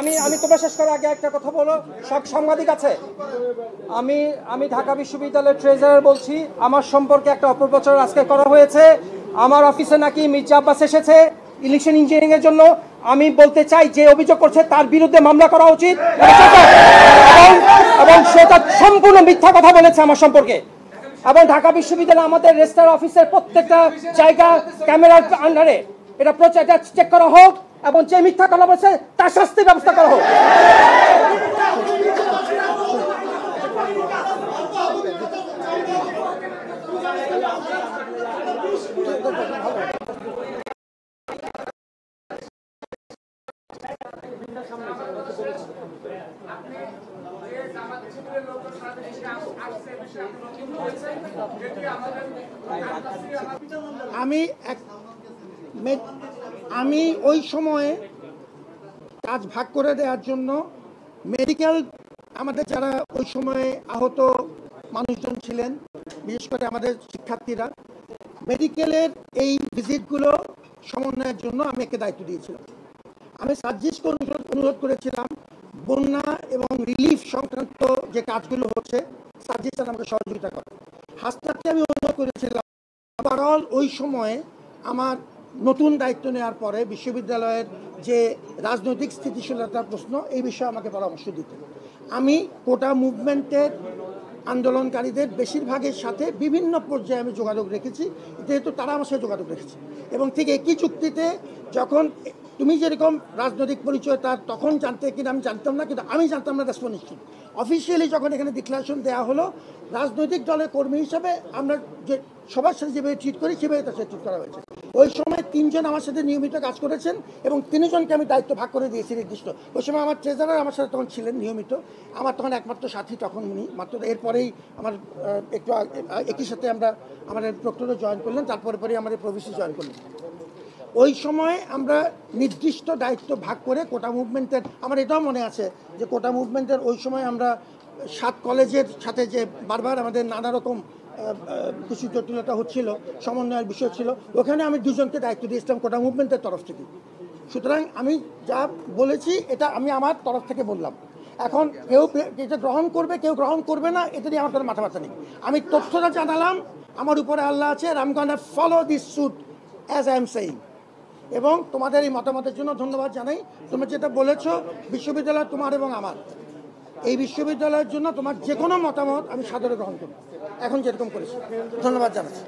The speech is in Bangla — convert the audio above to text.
আমি তোমার শেষ করার আগে একটা কথা বলো, সব সাংবাদিক আছে। আমি ঢাকা বিশ্ববিদ্যালয়ের ট্রেজারার বলছি। আমার সম্পর্কে একটা অপপ্রচার আজকে করা হয়েছে। আমার অফিসে নাকি মির্জা আব্বাস এসেছে ইলেকশন ইঞ্জিনিয়ারিং এর জন্য। আমি বলতে চাই, যে অভিযোগ করছে তার বিরুদ্ধে মামলা করা উচিত, এবং সেটা সম্পূর্ণ মিথ্যা কথা বলেছে আমার সম্পর্কে। এবং ঢাকা বিশ্ববিদ্যালয় আমাদের রেজিস্ট্রার অফিসের প্রত্যেকটা জায়গা ক্যামেরার আন্ডারে এটা চেক করা হোক, এবং যে মিথ্যা কথা বলেছে তার শাস্তির ব্যবস্থা করা হোক। আমি ওই সময়ে কাজ ভাগ করে দেওয়ার জন্য মেডিকেল, আমাদের যারা ওই সময়ে আহত মানুষজন ছিলেন, বিশেষ করে আমাদের শিক্ষার্থীরা, মেডিকেলের এই ভিজিটগুলো সমন্বয়ের জন্য আমি একে দায়িত্ব দিয়েছিলাম। আমি সার্জিসকে অনুরোধ করেছিলাম বন্যা এবং রিলিফ সংক্রান্ত যে কাজগুলো হচ্ছে সার্জিস আমাকে সহযোগিতা করে। হাসনাতকে আমি অনুরোধ করেছিলাম ওভারঅল ওই সময়ে আমার নতুন দায়িত্ব নেওয়ার পরে বিশ্ববিদ্যালয়ের যে রাজনৈতিক স্থিতিশীলতার প্রশ্ন, এই বিষয়ে আমাকে পরামর্শ দিতে। আমি কোটা মুভমেন্টের আন্দোলনকারীদের বেশিরভাগের সাথে বিভিন্ন পর্যায়ে আমি যোগাযোগ রেখেছি, যেহেতু তারা আমার সাথে যোগাযোগ রেখেছে। এবং ঠিক একই চুক্তিতে যখন তুমি যেরকম রাজনৈতিক পরিচয় তার তখন জানতে কিনা আমি জানতাম না, কিন্তু আমি জানতাম না দ্যাটস নিশ্চিত। অফিসিয়ালি যখন এখানে ডিক্লারেশন দেওয়া হলো, রাজনৈতিক দলের কর্মী হিসাবে আমরা যে সবার সাথে যেভাবে ট্রিট করি সেভাবে তার সাথে ট্রিট করা হয়েছে। ওই সময় 3 জন আমার সাথে নিয়মিত কাজ করেছেন এবং 3 জনকে আমি দায়িত্ব ভাগ করে দিয়েছি নির্দিষ্ট। ওই সময় আমার ট্রেজারার আমার সাথে তখন ছিলেন নিয়মিত, আমার তখন একমাত্র সাথী তখন উনি, মাত্র এরপরেই আমার একটু একই সাথে আমাদের প্রক্টরও জয়েন করলেন, তারপরে আমাদের প্রভিসি জয়েন করলেন। ওই সময় আমরা নির্দিষ্ট দায়িত্ব ভাগ করে কোটা মুভমেন্টের, আমার এটাও মনে আছে যে কোটা মুভমেন্টের ওই সময় আমরা 7 কলেজের সাথে যে বারবার আমাদের নানা রকম কিছু জটিলতা হচ্ছিল, সমন্বয়ের বিষয় ছিল, ওখানে আমি 2 জনকে দায়িত্ব দিয়েছিলাম কোটা মুভমেন্টের তরফ থেকে। সুতরাং আমি যা বলেছি এটা আমি আমার তরফ থেকে বললাম। এখন কেউ এটা গ্রহণ করবে, কেউ গ্রহণ করবে না, এটা নিয়ে আমার কোনো মাথা ব্যথা নেই। আমি তথ্যটা জানালাম, আমার উপরে আল্লাহ আছে, I am gonna follow this suit as I am saying. এবং তোমাদের এই মতামতের জন্য ধন্যবাদ জানাই। তুমি যেটা বলেছো বিশ্ববিদ্যালয় তোমার এবং আমার, এই বিশ্ববিদ্যালয়ের জন্য তোমার যে কোনো মতামত আমি সাদরে গ্রহণ করি, এখন যেরকম করেছি। ধন্যবাদ জানাচ্ছি।